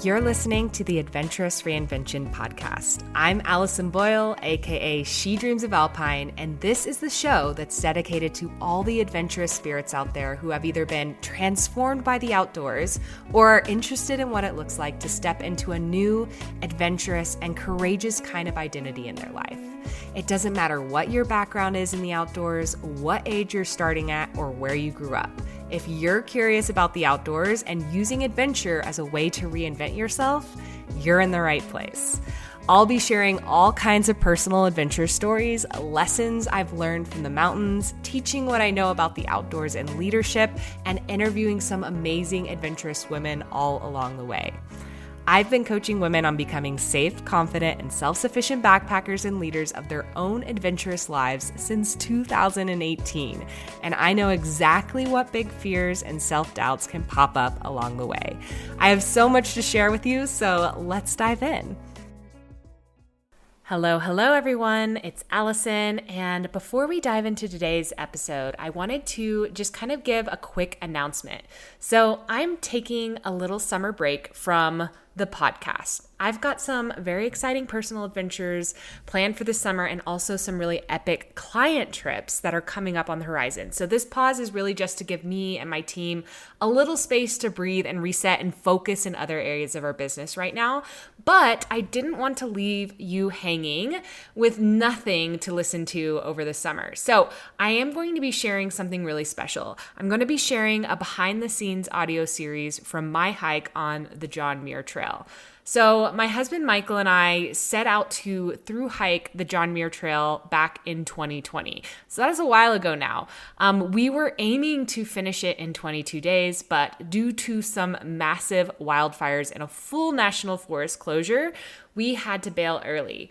You're listening to the Adventurous Reinvention podcast. I'm Allison Boyle, aka She Dreams of Alpine, and this is the show that's dedicated to all the adventurous spirits out there who have either been transformed by the outdoors or are interested in what it looks like to step into a new, adventurous, and courageous kind of identity in their life. It doesn't matter what your background is in the outdoors, what age you're starting at, or where you grew up. If you're curious about the outdoors and using adventure as a way to reinvent yourself, you're in the right place. I'll be sharing all kinds of personal adventure stories, lessons I've learned from the mountains, teaching what I know about the outdoors and leadership, and interviewing some amazing adventurous women all along the way. I've been coaching women on becoming safe, confident, and self-sufficient backpackers and leaders of their own adventurous lives since 2018, and I know exactly what big fears and self-doubts can pop up along the way. I have so much to share with you, so let's dive in. Hello everyone, it's Allison, and before we dive into today's episode, I wanted to just kind of give a quick announcement. So I'm taking a little summer break from the podcast. I've got some very exciting personal adventures planned for the summer and also some really epic client trips that are coming up on the horizon. So this pause is really just to give me and my team a little space to breathe and reset and focus in other areas of our business right now. But I didn't want to leave you hanging with nothing to listen to over the summer. So I am going to be sharing something really special. I'm going to be sharing a behind the scenes audio series from my hike on the John Muir Trail. So my husband Michael and I set out to thru-hike the John Muir Trail back in 2020. So that is a while ago now. We were aiming to finish it in 22 days, but due to some massive wildfires and a full national forest closure, we had to bail early.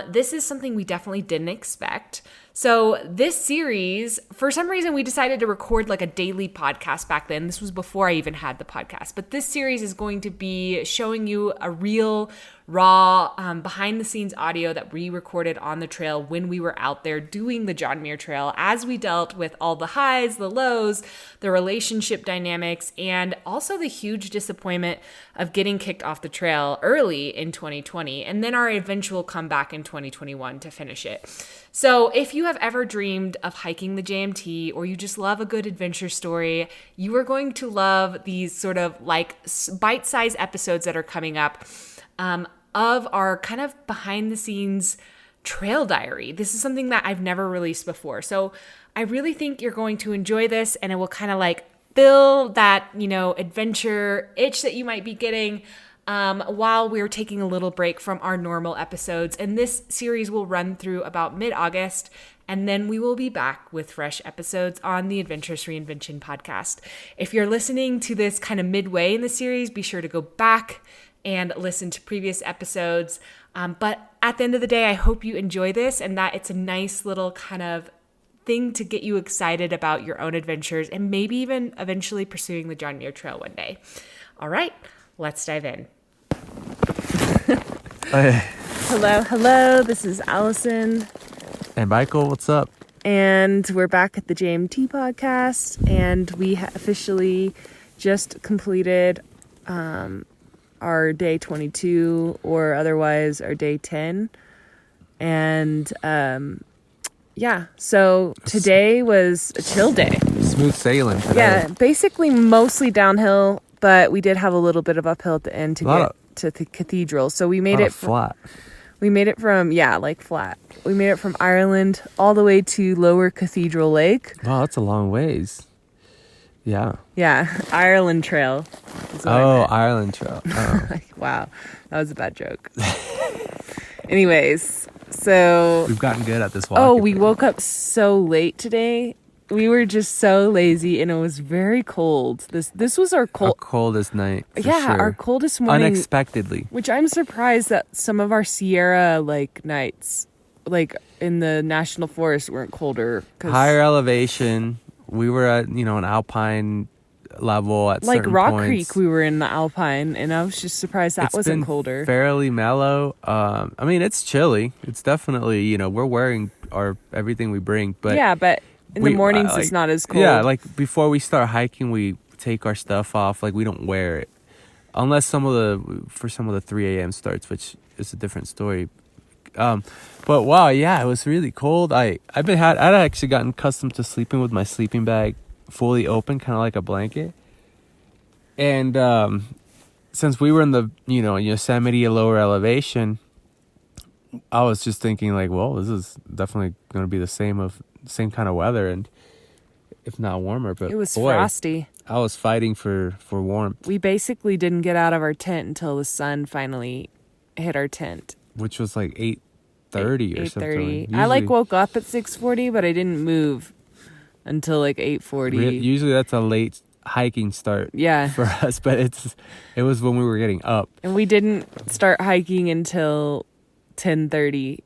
This is something we definitely didn't expect. So this series, for some reason, we decided to record like a daily podcast back then. This was before I even had the podcast. But this series is going to be showing you a real, raw, behind-the-scenes audio that we recorded on the trail when we were out there doing the John Muir Trail as we dealt with all the highs, the lows, the relationship dynamics, and also the huge disappointment of getting kicked off the trail early in 2020, and then our eventual comeback in 2021 to finish it. So if you have ever dreamed of hiking the JMT or you just love a good adventure story, you are going to love these sort of like bite-sized episodes that are coming up of our kind of behind the scenes trail diary. This is something that I've never released before. So I really think you're going to enjoy this, and it will kind of like fill that, adventure itch that you might be getting while we're taking a little break from our normal episodes. And this series will run through about mid-August, and then we will be back with fresh episodes on the Adventurous Reinvention podcast. If you're listening to this kind of midway in the series, be sure to go back and listen to previous episodes. But at the end of the day, I hope you enjoy this and that it's a nice little kind of thing to get you excited about your own adventures and maybe even eventually pursuing the John Muir Trail one day. All right, let's dive in. Hello. This is Allison. And Michael, what's up? And we're back at the JMT podcast, and we officially just completed our day 22, or otherwise our day 10. And so today was a chill day. Smooth sailing today. Yeah, basically mostly downhill, but we did have a little bit of uphill at the end to get to the cathedral. So we made it flat. We made it from, flat. We made it from Ireland all the way to Lower Cathedral Lake. Wow, that's a long ways. Yeah. Yeah, Ireland Trail. Ireland Trail. Oh. Wow, that was a bad joke. Anyways, so... We've gotten good at this walk. We woke up so late today. We were just so lazy, and it was very cold. This was our coldest night. Yeah, our coldest morning. Unexpectedly. Which I'm surprised that some of our Sierra nights, in the national forest, weren't colder. Higher elevation. We were at an alpine level at certain Rock points. Creek, we were in the alpine, and I was just surprised that wasn't colder. Fairly mellow. It's chilly. It's definitely we're wearing everything we bring, but but in the mornings it's not as cold. Yeah, before we start hiking, we take our stuff off. We don't wear it. unless some of the 3 a.m. starts, which is a different story. But wow, yeah, it was really cold. I'd actually gotten accustomed to sleeping with my sleeping bag fully open, kind of like a blanket. And since we were in the Yosemite lower elevation, I was just thinking like, well, this is definitely going to be the same kind of weather, and if not warmer. But it was boy, frosty. I was fighting for warmth. We basically didn't get out of our tent until the sun finally hit our tent, which was like 8:30 or something. I woke up at 6:40, but I didn't move until like 8:40. Usually that's a late hiking start for us, but it was when we were getting up. And we didn't start hiking until 10:30,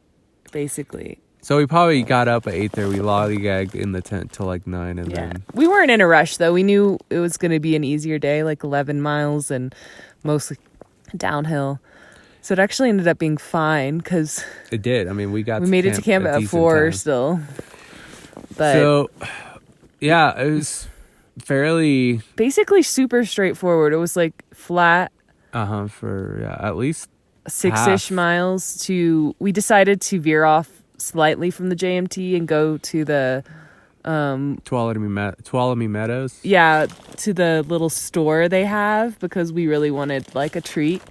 basically. So we probably got up at 8:30. We lollygagged in the tent till like 9, and then we weren't in a rush though. We knew it was going to be an easier day, like 11 miles and mostly downhill. So it actually ended up being fine because it did. I mean, we made it to camp at 4 still. But so yeah, it was fairly basically super straightforward. It was like flat. For at least 6-ish miles to. We decided to veer off slightly from the JMT and go to the Tuolumne Meadows. Yeah, to the little store they have because we really wanted like a treat.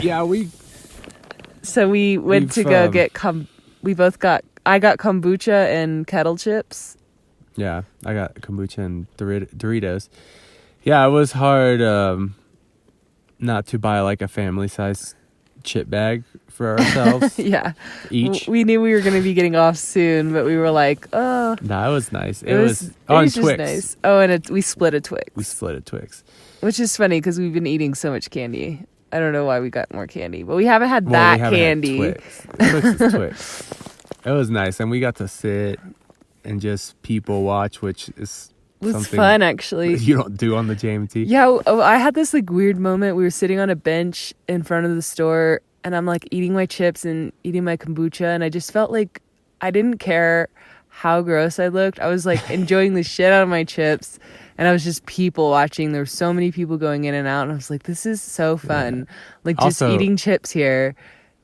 Yeah, So we went to go get I got kombucha and kettle chips. Yeah, I got kombucha and Doritos. Yeah, it was hard not to buy like a family size chip bag for ourselves. Yeah. Each. We knew we were going to be getting off soon, but we were like, oh. No, it was nice. It was Twix. Nice. Oh, and we split a Twix. Which is funny because we've been eating so much candy. I don't know why we got more candy, but we haven't had candy. Twix. Twix is Twix. It was nice, and we got to sit and just people watch, which is was fun actually. You don't do on the JMT. Yeah, I had this like weird moment. We were sitting on a bench in front of the store, and I'm like eating my chips and eating my kombucha, and I just felt like I didn't care how gross I looked. I was like enjoying the shit out of my chips. And I was just people watching. There were so many people going in and out. And I was like, this is so fun. Yeah. Like just also, eating chips here,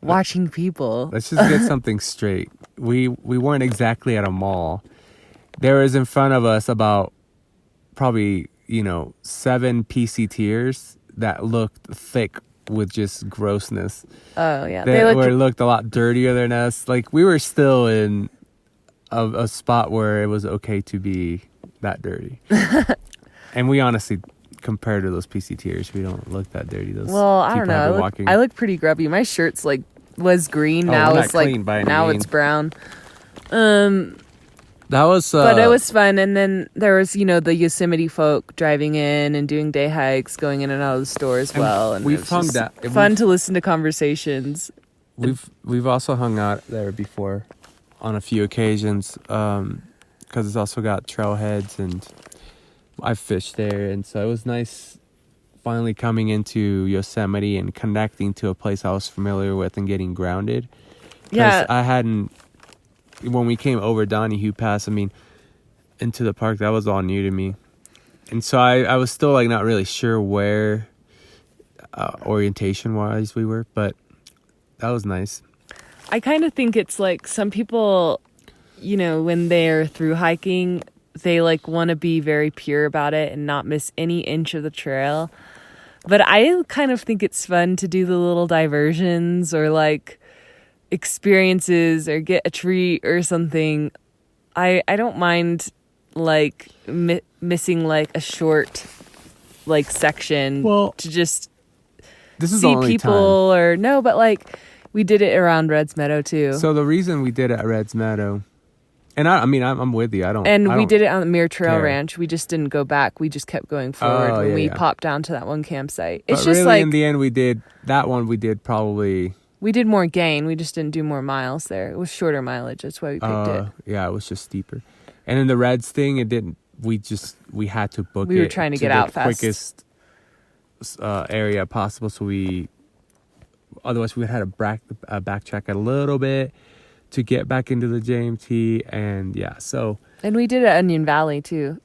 watching people. Let's just get something straight. We weren't exactly at a mall. There was in front of us about probably, 7 PCTers that looked thick with just grossness. Oh, yeah. They looked a lot dirtier than us. Like we were still in a spot where it was okay to be that dirty. And we honestly, compared to those PCTers, we don't look that dirty. Those I don't know. I look pretty grubby. My shirt's like was green. Now it's like it's brown. That was but it was fun. And then there was the Yosemite folk driving in and doing day hikes, going in and out of the store as well. And we've hung that fun to listen to conversations. We've also hung out there before on a few occasions. Because it's also got trailheads, and I've fished there, and so it was nice finally coming into Yosemite and connecting to a place I was familiar with and getting grounded. Yeah, I hadn't, when we came over Donahue Pass, into the park, that was all new to me, and so I was still like not really sure where orientation wise we were, but that was nice. I kind of think it's like some people, when they're through hiking, they like want to be very pure about it and not miss any inch of the trail. But I kind of think it's fun to do the little diversions or like experiences or get a treat or something. I don't mind like missing like a short like section to just see people or no, but like we did it around Red's Meadow too. So the reason we did it at Red's Meadow. And I'm with you. We did it on the Muir Trail Ranch. We just didn't go back. We just kept going forward when we popped down to that one campsite. It's just really, in the end, we did that one. We did probably. We did more gain. We just didn't do more miles there. It was shorter mileage. That's why we picked it. Yeah, it was just steeper. And then the Reds thing, it didn't. We had to book it. We were trying to get out fast. Quickest area possible. So otherwise we had to backtrack a little bit to get back into the JMT, and yeah, so. And we did it at Onion Valley too.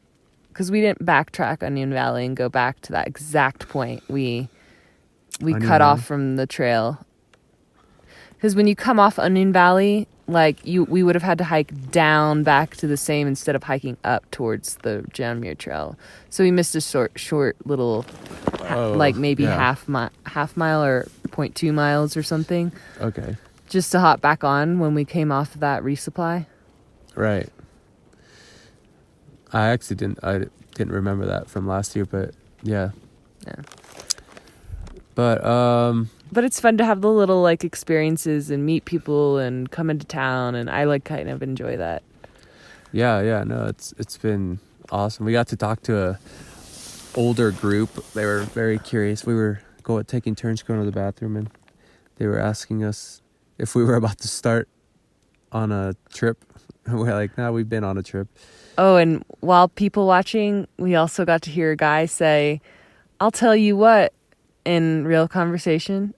because we didn't backtrack Onion Valley and go back to that exact point. We cut off from the trail. Because when you come off Onion Valley, like we would have had to hike down back to the same instead of hiking up towards the John Muir Trail. So we missed a short little, maybe half mile or 0.2 miles or something. Okay. Just to hop back on when we came off of that resupply. Right. I actually didn't remember that from last year, but yeah. Yeah. But it's fun to have the little like experiences and meet people and come into town, and I like kind of enjoy that. Yeah, no, it's been awesome. We got to talk to a older group. They were very curious. We were taking turns going to the bathroom, and they were asking us if we were about to start on a trip. We're like, no, we've been on a trip. Oh, and while people watching, we also got to hear a guy say, "I'll tell you what," in real conversation.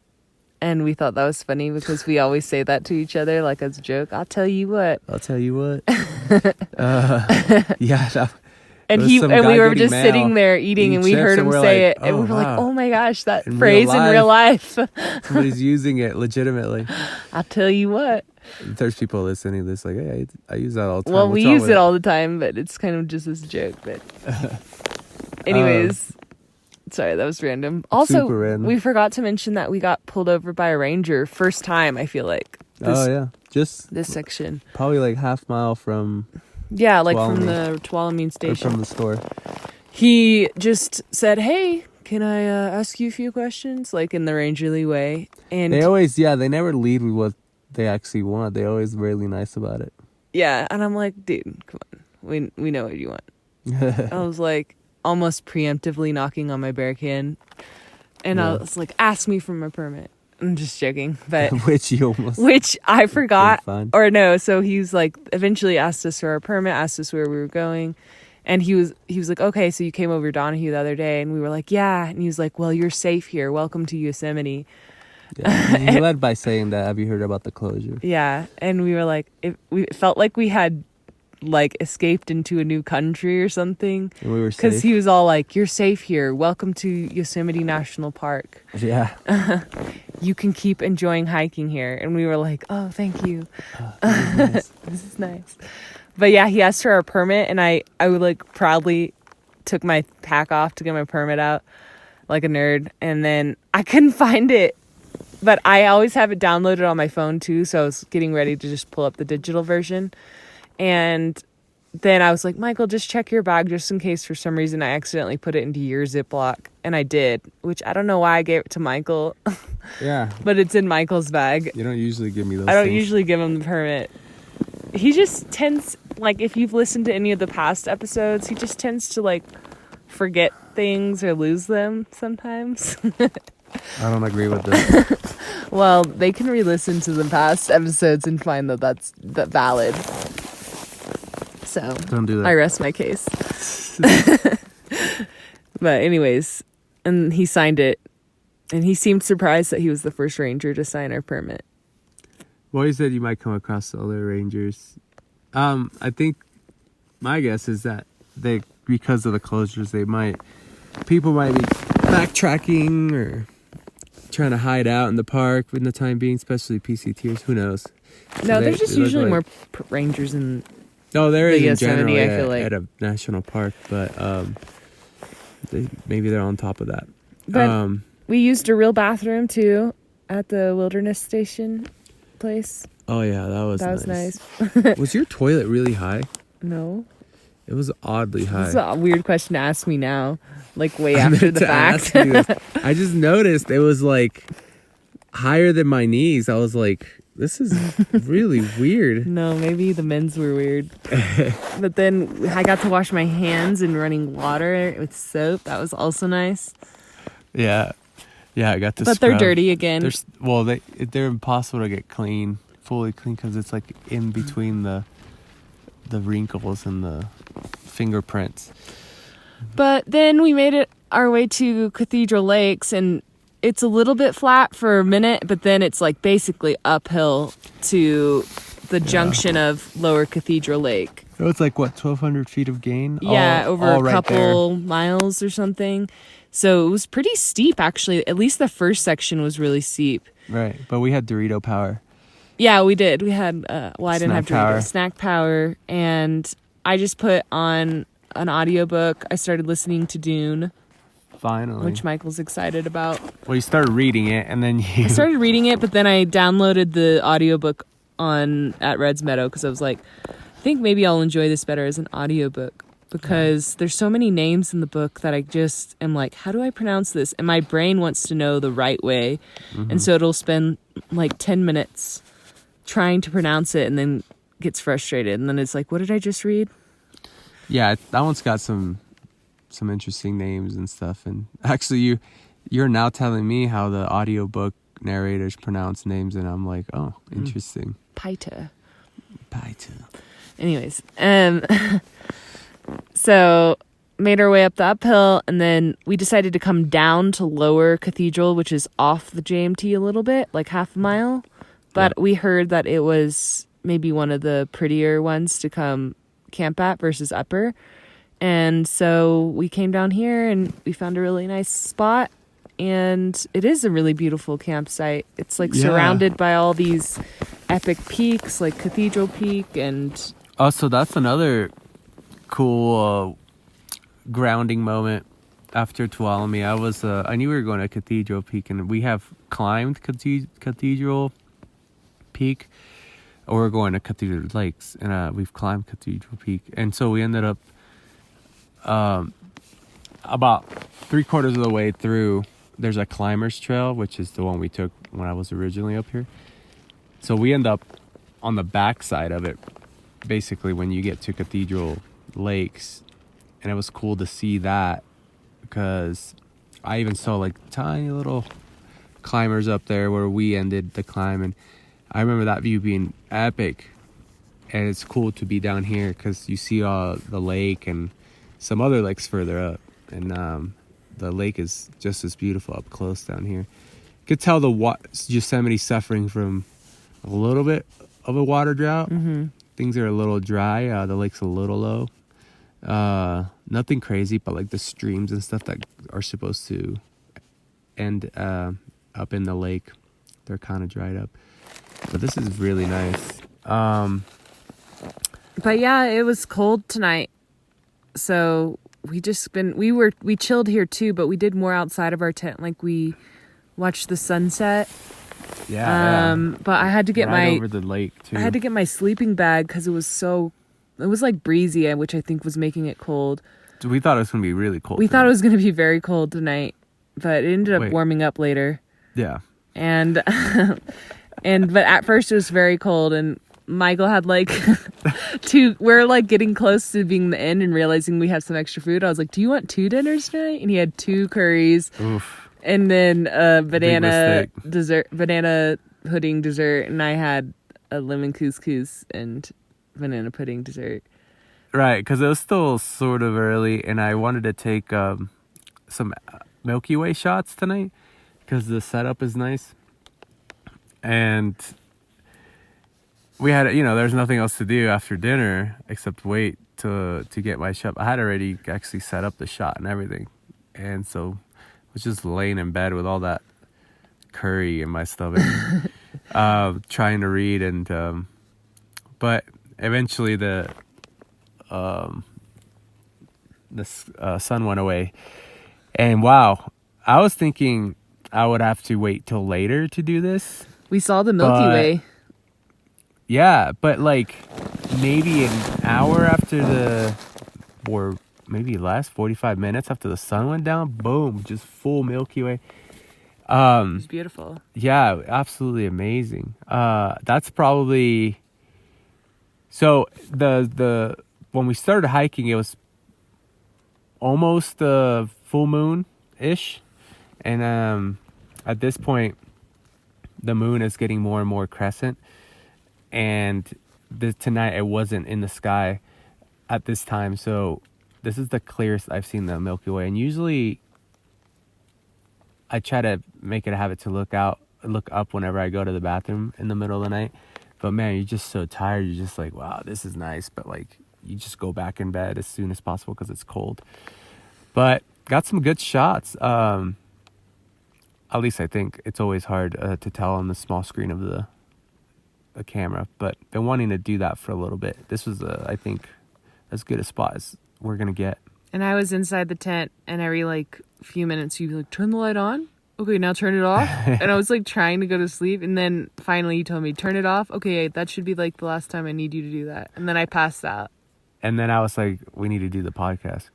And we thought that was funny because we always say that to each other, like as a joke. "I'll tell you what." I'll tell you what. Yeah. And we were just sitting there eating, and we heard him say it, and we were like, "Oh my gosh, that phrase in real life." Somebody's using it legitimately. "I'll tell you what." There's people listening to this like, hey, I use that all the time. Well, we use it all the time, but it's kind of just as a joke. But anyways, sorry, that was random. Also, random. We forgot to mention that we got pulled over by a ranger. First time, I feel like. Just this section. Probably like half mile from... Yeah, like from the Tuolumne station. Or from the store. He just said, "Hey, can I ask you a few questions?" Like in the rangerly way. And they always, they never lead with what they actually want. They always really nice about it. Yeah, and I'm like, dude, come on. We know what you want. I was like almost preemptively knocking on my barricade. And I was like, "Ask me for my permit." I'm just joking, but which I forgot, or no. So he was like, eventually asked us for our permit, asked us where we were going, and he was like, "Okay, so you came over Donahue the other day," and we were like, "Yeah," and he was like, "Well, you're safe here. Welcome to Yosemite." Yeah, he led by saying that. Have you heard about the closure? Yeah, and we were like, we felt like we had like escaped into a new country or something. And we were safe. Because he was all like, "You're safe here. Welcome to Yosemite National Park. Yeah. You can keep enjoying hiking here." And we were like, "Oh, thank you. This is nice." But yeah, he asked for our permit, and I would like proudly took my pack off to get my permit out like a nerd, and then I couldn't find it. But I always have it downloaded on my phone too, so I was getting ready to just pull up the digital version. And then I was like, "Michael, just check your bag just in case for some reason I accidentally put it into your Ziploc." And I did, which I don't know why I gave it to Michael. Yeah. But it's in Michael's bag. You don't usually give me those I don't things. usually give him the permit. He just tends, like, if you've listened to any of the past episodes, he just tends to, like, forget things or lose them sometimes. I don't agree with this. Well, they can re-listen to the past episodes and find that that's valid. So don't do that. I rest my case. But anyways, and he signed it, and he seemed surprised that he was the first ranger to sign our permit. Well, he said you might come across other rangers. I think my guess is that because of the closures, people might be backtracking or trying to hide out in the park in the time being, especially PCTers. Who knows? No, there's just usually more rangers in. No, there is in Yosemite, general, I feel like. at a national park, but maybe they're on top of that. But we used a real bathroom too at the wilderness station place. Oh yeah, that was nice. Was your toilet really high? No. It was oddly high. This is a weird question to ask me now, like way after the fact. I just noticed it was like higher than my knees. I was like, this is really weird. No, maybe the men's were weird. But then I got to wash my hands in running water with soap. That was also nice. Yeah. Yeah, I got to But scrub. they're dirty again. They're impossible to get fully clean, because it's like in between the wrinkles and the fingerprints. But then we made it our way to Cathedral Lakes, and it's a little bit flat for a minute, but then it's like basically uphill to the junction of Lower Cathedral Lake. It was like, what, 1,200 feet of gain? Yeah, over all a right couple miles or something. So it was pretty steep, actually. At least the first section was really steep. Right, but we had Dorito power. Yeah, we did. We had, I didn't have Snack power. Snack power. And I just put on an audiobook. I started listening to Dune, Finally. which Michael's excited about. Well, you started reading it, and then you... I started reading it, but then I downloaded the audiobook at Red's Meadow because I was like, I think maybe I'll enjoy this better as an audiobook because there's so many names in the book that I just am like, how do I pronounce this? And my brain wants to know the right way. And so it'll spend like 10 minutes trying to pronounce it and then gets frustrated. And then it's like, what did I just read? Yeah, that one's got some interesting names and stuff. And actually, you're now telling me how the audiobook narrators pronounce names, and I'm like, oh, interesting. Paita. Anyways, so made our way up the uphill, and then we decided to come down to Lower Cathedral, which is off the JMT a little bit, like half a mile. But we heard that it was maybe one of the prettier ones to come camp at versus Upper. And so we came down here and we found a really nice spot. And it is a really beautiful campsite. It's like surrounded by all these epic peaks, like Cathedral Peak and... Oh, so that's another cool grounding moment after Tuolumne. I knew we were going to Cathedral Peak, and we have climbed Cathedral Peak, or we're going to Cathedral Lakes, and we've climbed Cathedral Peak. And so we ended up about 3/4 of the way through. There's a climber's trail, which is the one we took when I was originally up here. So we end up on the back side of it, basically when you get to Cathedral Lakes. And it was cool to see that because I even saw like tiny little climbers up there where we ended the climb. And I remember that view being epic. And it's cool to be down here because you see the lake and some other lakes further up. And the lake is just as beautiful up close down here. You could tell Yosemite's suffering from a little bit of a water drought. Mm-hmm. Things are a little dry. The lake's a little low. Nothing crazy, but like the streams and stuff that are supposed to end up in the lake, they're kind of dried up. But this is really nice. But yeah, it was cold tonight. So we chilled here too, but we did more outside of our tent. Like we watched the sunset. Yeah. But I had to get over the lake too. I had to get my sleeping bag because it was like breezy, which I think was making it cold. We thought it was going to be really cold. We thought it was going to be very cold tonight, but it ended up warming up later. Yeah. And but at first it was very cold, and Michael had like we're like getting close to being the end and realizing we have some extra food. I was like, do you want 2 dinners tonight? And he had 2 curries. Oof. And then banana pudding dessert, and I had a lemon couscous and banana pudding dessert. Right, because it was still sort of early, and I wanted to take some Milky Way shots tonight because the setup is nice. And we had, there's nothing else to do after dinner except wait to get my shot. I had already actually set up the shot and everything, and so I was just laying in bed with all that curry in my stomach, trying to read, and but eventually the sun went away, and wow, I was thinking I would have to wait till later to do this. We saw the Milky Way. Yeah, but like maybe an hour after or maybe less, 45 minutes after the sun went down, boom, just full Milky Way. It was beautiful. Yeah, absolutely amazing. That's probably, so the when we started hiking, it was almost the full moon-ish. And at this point, the moon is getting more and more crescent. And tonight, it wasn't in the sky at this time. So this is the clearest I've seen the Milky Way. And usually, I try to make it a habit to look up whenever I go to the bathroom in the middle of the night. But man, you're just so tired. You're just like, wow, this is nice. But like, you just go back in bed as soon as possible because it's cold. But got some good shots. At least I think. It's always hard to tell on the small screen of the camera, but been wanting to do that for a little bit. This was, I think, as good a spot as we're gonna get. And I was inside the tent, and every like few minutes you'd be like, turn the light on. Okay, now turn it off. And I was like trying to go to sleep, and then finally you told me, turn it off. Okay, that should be like the last time I need you to do that. And then I passed out. And then I was like, we need to do the podcast.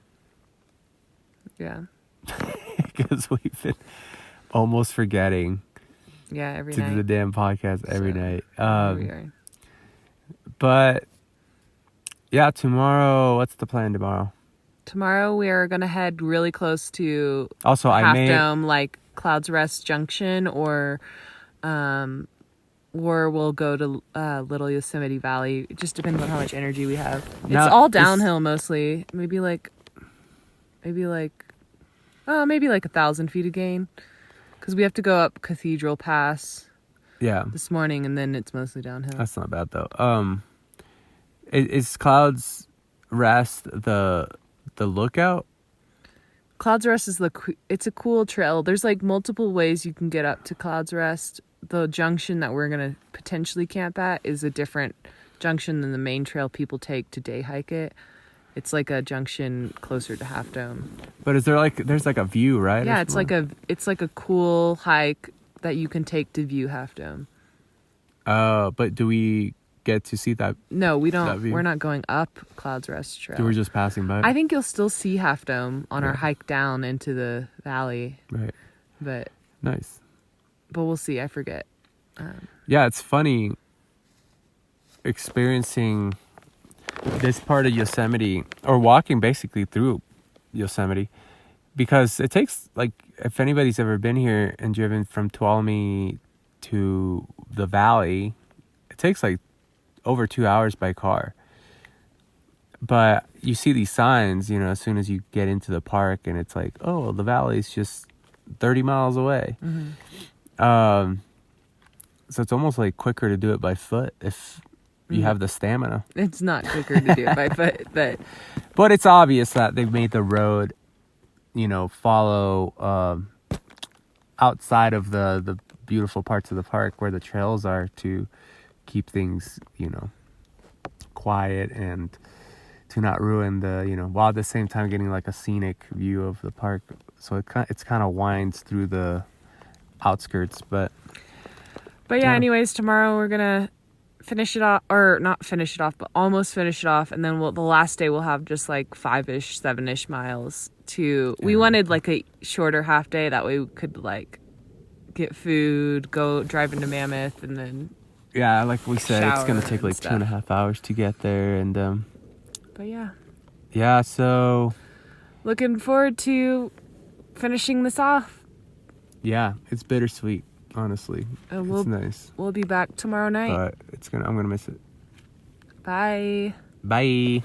Yeah. Because we've been almost forgetting every to night. do the damn podcast every night. Here we are. But yeah, tomorrow, what's the plan tomorrow? Tomorrow we are going to head really close to Also, Half Dome, like Clouds Rest Junction, or we'll go to Little Yosemite Valley. It just depends on how much energy we have. Now, it's all downhill mostly. Maybe like 1,000 feet of gain, because we have to go up Cathedral Pass. Yeah, this morning, and then it's mostly downhill. That's not bad though. Is Clouds Rest the lookout? Clouds Rest is it's a cool trail. There's like multiple ways you can get up to Clouds Rest. The junction that we're gonna potentially camp at is a different junction than the main trail people take to day hike it. It's like a junction closer to Half Dome. But there's like a view, right? Yeah, it's like a cool hike that you can take to view Half Dome. But do we get to see that? No, we don't. We're not going up Clouds Rest Trail. So we're just passing by? I think you'll still see Half Dome on our hike down into the valley. Right. But nice. But we'll see. I forget. Yeah, it's funny experiencing this part of Yosemite, or walking basically through Yosemite, because it takes, like, if anybody's ever been here and driven from Tuolumne to the valley, it takes like over 2 hours by car. But you see these signs, as soon as you get into the park, and it's like, oh, the valley's just 30 miles away. Mm-hmm. So it's almost like quicker to do it by foot if you have the stamina. It's not quicker to do it by foot, but it's obvious that they've made the road, follow outside of the beautiful parts of the park where the trails are, to keep things, quiet and to not ruin the, while at the same time getting like a scenic view of the park. So it's kind of winds through the outskirts, but yeah. Anyways, tomorrow we're gonna finish it off, or not finish it off, but almost finish it off, and then the last day we'll have just like 5-ish, 7-ish miles to. We wanted like a shorter half day, that way we could like get food, go drive into Mammoth, and then like we said, it's gonna take like 2.5 hours to get there, and but yeah, so looking forward to finishing this off. Yeah, it's bittersweet, honestly. It's nice. We'll be back tomorrow night. But I'm gonna miss it. Bye. Bye.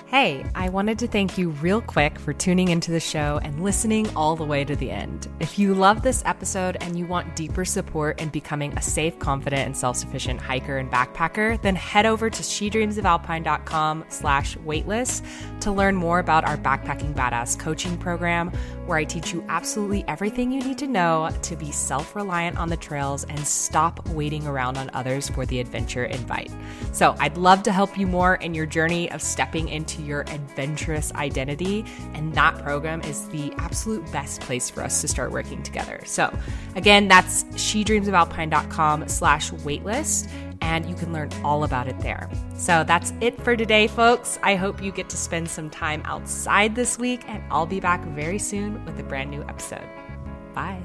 Hey, I wanted to thank you real quick for tuning into the show and listening all the way to the end. If you love this episode and you want deeper support in becoming a safe, confident, and self-sufficient hiker and backpacker, then head over to shedreamsofalpine.com/waitlist to learn more about our Backpacking Badass coaching program, where I teach you absolutely everything you need to know to be self-reliant on the trails and stop waiting around on others for the adventure invite. So I'd love to help you more in your journey of stepping into your adventurous identity, and that program is the absolute best place for us to start working together. So again, that's shedreamsofalpine.com/waitlist, and you can learn all about it there. So that's it for today, folks. I hope you get to spend some time outside this week, and I'll be back very soon with a brand new episode. Bye.